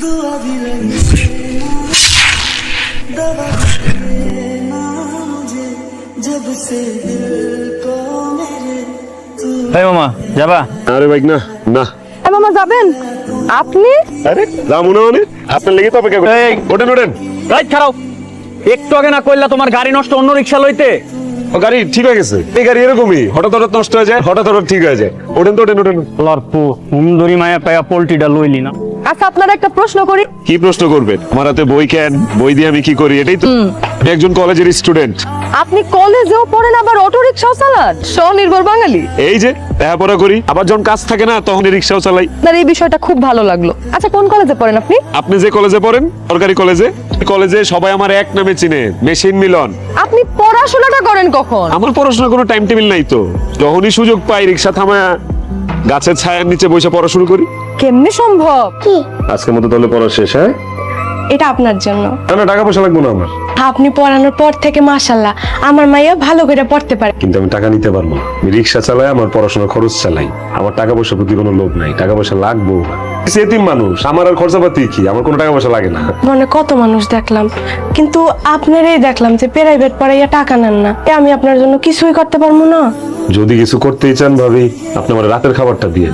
दुआ भी लगे दवा ना मुझे जब से दिल को मेरे तू। এই মামা যাবা? আরে বাইক না না মামা যাবেন আপনি? আরে রামু না মানে আপনার লেগে তো অপেক্ষা করি। এই ওঠেন ওঠেন। রাইট খারাপ, একটু আগে না কইলা তোমার গাড়ি নষ্ট, অন্য রিক্সা লইতে। ও গাড়ি ঠিক হয়ে গেছে। এই গাড়ি এরকমই হঠাৎ হঠাৎ নষ্ট হয়ে যায়, হঠাৎ হঠাৎ ঠিক হয়ে যায়। ওঠেন তো ওঠেন ওঠেন। লরপু সুন্দরী মায়া পায়া পোল্ট্রিটা লইলি না। আচ্ছা আপনার একটা প্রশ্ন করি। কি প্রশ্ন করবেন? আমার হাতে বই কেন, বই দিয়ে আমি কি করি? এটাই তো। আমি একজন কলেজের স্টুডেন্ট। আপনি কলেজেও পড়েন আবার অটো রিক্সাও চালান, স্বনির্ভর বাঙালি। এই যে লেখাপড়া করি, আবার যখন কাজ থাকে না তখন রিক্সাও চালাই। আপনার এই বিষয়টা খুব ভালো লাগলো। আচ্ছা কোন কলেজে পড়েন আপনি? আপনি যে কলেজে পড়েন, সরকারি কলেজে। কলেজে সবাই আমার এক নামে চিনে, মেশিন মিলন। আপনি পড়াশোনাটা করেন কখন? আমার পড়াশোনার কোনো টাইম টেবিল নাই তো। যখনই সুযোগ পাই রিক্সা থামায়া গাছের ছায়ার নিচে বসে পড়া শুরু করি। কেমনে সম্ভব? কি আজকের মতো তাহলে পড়া শেষ? হ্যাঁ এটা আপনার জন্য। না টাকা পয়সা লাগবে না আমার। আপনি পড়ানোর পর থেকে মাশাআল্লাহ আমার মাইয়া ভালো করে পড়তে পারে। কিন্তু আমি টাকা নিতে পারবো না। আমি রিক্সা চালাই, আমার পড়াশোনার খরচ চালাই। আমার টাকা পয়সার প্রতি কোনো লোভ নাই, টাকা পয়সা লাগবো। এতিম মানুষ, আমার আর খরচাপাতি কি, আমার কোনো টাকা পয়সা লাগে না। মানে কত মানুষ দেখলাম, কিন্তু আপনারই দেখলাম যে প্রাইভেট পড়াইয়া টাকা নেন না। আমি আপনার জন্য কিছুই করতে পারবো না। যদি কিছু করতেই চান ভাবি, আপনি আমার রাতের খাবারটা দিয়ে।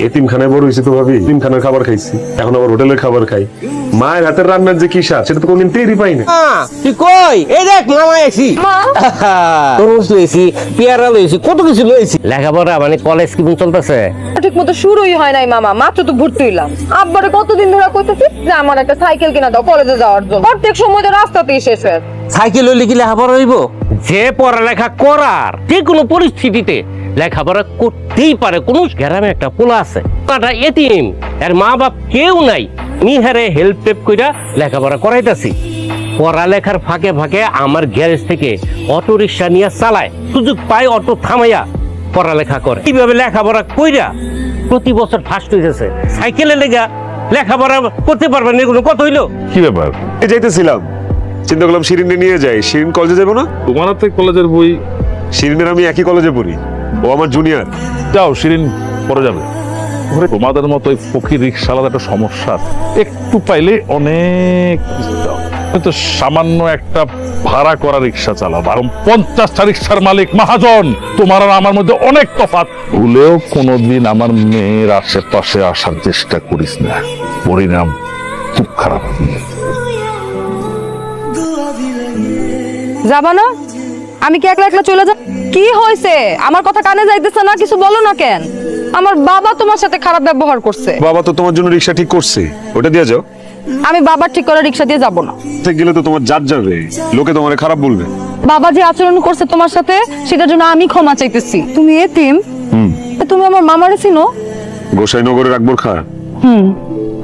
এতিমখানায় বড় হয়েছি তো ভাবি, এতিমখানার খাবার খাইছি, এখন আবার হোটেলের খাবার খাই। মায়ের হাতের রান্নার যে কি স্বাদ, সেটা তো কোনদিন টেরই পাই না। তুই কই? এই দেখ মামা আইছি, তরমুজ লইছি, পেয়ারা লইছি, কত কিছু লইছি। লেখাপড়া মানে কলেজ কেমন চলতেছে? ঠিক মতো শুরুই হয় নাই মামা, মাত্র তো ভর্তি হইলাম। আব্বারে কতদিন ধরে কইতেছি যে আমার একটা সাইকেল কিনা দাও কলেজে যাওয়ার জন্য। প্রত্যেক সময় তো রাস্তাতেই শেষ হয়। সাইকেল হইলে কি লেখাপড়া হইব? যে পড়ালেখা করার যে কোনো পরিস্থিতিতে লেখাপড়া করতেই পারে। কোন গ্রামে একটা পোলা আছে, তাটা এতিম, এর মা বাপ কেউ নাই, নিহারে হেল্প টেপ কইরা লেখাপড়া করাইতাছি। পড়ালেখার ফাঁকে ফাঁকে আমার গ্যারেজ থেকে অটো রিক্সা নিয়ে চালায়, সুযোগ পায় অটো থামাইয়া পড়ালেখা করে। এইভাবে লেখাপড়া কইরা প্রতি বছর ফার্স্ট হইতেছে। সাইকেলে লেগা লেখাপড়া করতে পারবেন না, এগুলো কত হইলো? কি ব্যাপার? যাইতেছিলাম, চিন্তা করলাম শিরিনে নিয়ে যাই। শিরিন কলেজে যাবো না? তোমার হাতে কলেজের বই? শিরিনের আমি একই কলেজে পড়ি, ও আমার জুনিয়র। যাও, শিরিন পরে যাবে। তোমাদের মতো ওই ফকির রিক্সাওয়ালার একটা সমস্যা, একটু পাইলে অনেক কিছু দাও। তো সামান্য একটা ভাড়া করা রিক্সা চালাও, বরং 50টা রিক্সার মালিক মহাজন। তোমার আর আমার মধ্যে অনেক তফাৎ। ভুলেও কোনোদিন আমার মেয়ের আশেপাশে আসার চেষ্টা করিস না, পরিণাম খুব খারাপ। যাবা না? আমি কি একলা একলা চলে যাব? কি হয়েছে? আমার কথা কানে যাইতেছে না, কিছু বলো না কেন? আমার বাবা তোমার সাথে খারাপ ব্যবহার করছে। বাবা তো তোমার জন্য রিক্সা ঠিক করছে, ওটা দিয়ে যাও। আমি বাবার ঠিক করা রিক্সা দিয়ে যাব না। গেলে তো তোমার জাত যাবে, লোকে তোমারে খারাপ বলবে। বাবা যে আচরণ করছে তোমার সাথে, সেটার জন্য আমি ক্ষমা চাইতেছি। তুমি এতিম, তুমি আমার মামারে চিনো? গোসাইনগরের আকবর খা,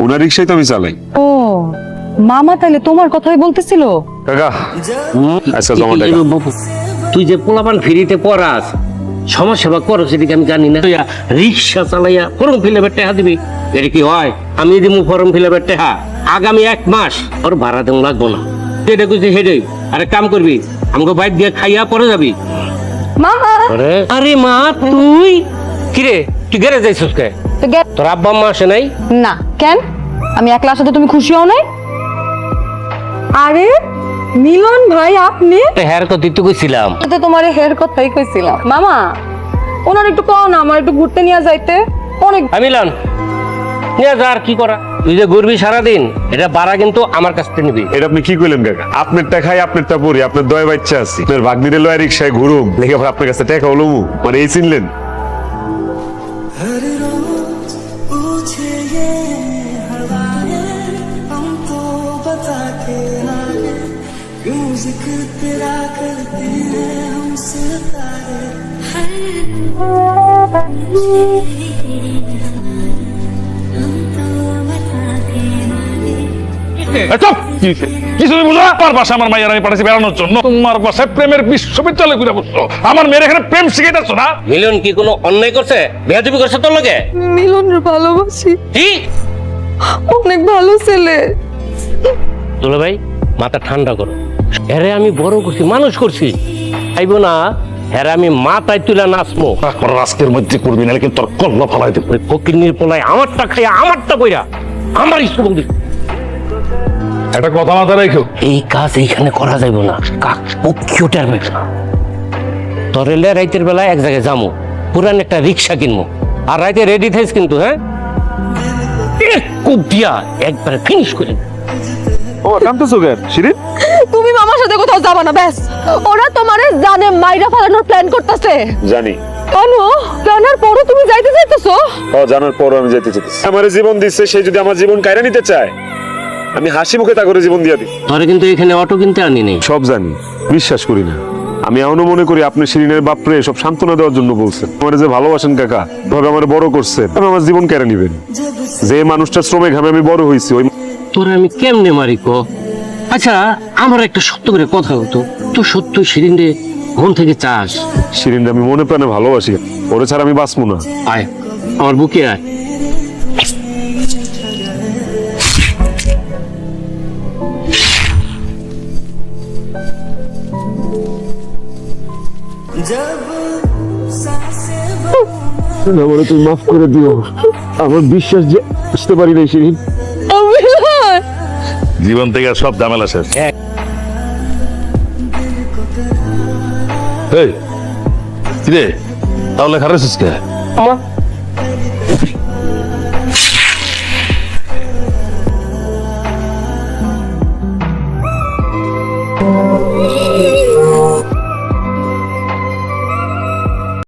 ওনার রিক্সাই তো আমি চালাই। ও মামা, তাইলে তোমার কথাই বলতেছিল। কাকা আচ্ছা জমা টাকা। তুই যে পোলাপান ফ্রিতে পড়াস, সমাজ সেবা করো, সেদিকে আমি জানি না। রিক্সা চালাইয়া ফর্ম ফিল আপের টাকা দিবি, এটা কি হয়? আমি দিব ফর্ম ফিল আপের টাকা, আগামী 1 মাস ওর ভাড়া দেওয়া লাগবো না। সেটা কইছে সেটাই। আরে কাম করবি, আমাকে বাইক দিয়ে খাইয়া পরে যাবি। মা, আরে মা, তুই কিরে, তুই গেরে যাইছিস কে? তোর আব্বা আম্মা আসে নাই? না কেন? আমি একলা আসাতে তুমি খুশি হও নাই? আরে মিলন ভাই, আপনি? হেয়ার কত দিতে কইছিলাম? তো তোমার হেয়ার কথাই কইছিলাম। মামা, ওনার একটু কও না, আমার একটু ঘুরতে নিয়ে যাইতে। অনেক মিলন নিয়ে যা, আর কি করা? তুই যে ঘুরবি সারাদিন, এটা ভাড়া কিন্তু আমার কাছ থেকে নিবি। এটা আপনি কি কইলেন কাকা? আপনার টাকায় আপনারটা পড়ি, আপনার দয় বাচ্চা আছি, আপনার ভাগ্নিরে লয় রিক্সায় ঘুরুম, লেগে আপনার কাছে টাকা হলো মানে এই চিনলেন? हर रोज पूछे ये हवाएं हमको बताते आए, क्यों जिक्र तेरा करते हैं हमसे तारे। কিছু বুঝো? আমার বাসা, আমার মায়ের আমি পাঠাচ্ছি বেড়ানোর জন্য। তোমার বাসায় প্রেমের বিশ্ববিদ্যালয় ঘুরে বসছো, আমার মেয়ের এখানে প্রেম শিখাইতেছ না? মিলন কি কোনো অন্যায় করছে? বেয়াদবি করছে তোর লগে? মিলনের ভালোবাসি, কি অনেক ভালো ছেলে। দুলা ভাই, মাথা ঠান্ডা করো। এরে আমি বড় করছি, মানুষ করছি, আইবো না? হ্যাঁ আমি মাথায় তুলে নাচবো। আজকের মধ্যে করবি না, কিন্তু তোর কল্লা ফালাই দেবো। ফকির নির্পলায় আমারটা খাইয়া আমারটা কইরা আমার স্কুল একটা কথা মাথা রাখো, এই কাজ এইখানে করা যাইব না, কাক পক্ষীও টেরবে না। তরে রাইতের বেলা এক জায়গায় যাবো, পুরান একটা রিক্সা কিনবো, আর রাইতে রেডি থাইস কিন্তু, হ্যাঁ? কুপ দিয়া একবারে ফিনিশ করে দে। ও কাঁদতেছো কেন শিরিন? তুমি মামার সাথে কোথাও যাবা না, ব্যাস। ওরা তোমারে জানে মাইরা ফালানোর প্ল্যান করতেছে। জানি, অনু, জানার পরও তুমি যাইতে চাইতেছো? জানার পরও আমি যেতে চাইতেছি। আমার জীবন দিচ্ছে, সে যদি আমার জীবন কায়রা নিতে চায়, আমি হাসি মুখে তা করে জীবন দিয়ে দিই। তরে কিন্তু এখানে অটো কিনতে আনি নেই। সব জানি, বিশ্বাস করি না। আমি এমনও মনে করি আপনি শিরিনের বাপরে সব সান্ত্বনা দেওয়ার জন্য বলছেন। আমার যে ভালোবাসেন কাকা, ভাবে আমার বড় করছেন, আমি আমার জীবন কেড়ে নিবেন। যে মানুষটার শ্রমে ঘামে আমি বড় হয়েছি, ওই তোরে আমি কেমনে মারি ক? আচ্ছা, আমার একটা সত্য করে কথা হতো, তো সত্য শিরিন রে মন থেকে চাস? শিরিনকে আমি মনে প্রাণে ভালোবাসি, ওরে ছাড়া আমি বাঁচবো না। আয় আমার বুকে আয়। जब सांसें আমারে তুই মাফ করে দিও, আমার বিশ্বাস যে আসতে পারি না শিরিন। জীবন থেকে আর সব ঝামেলা শেষ। এই, কিরে তাহলে খারাপ কে? আমা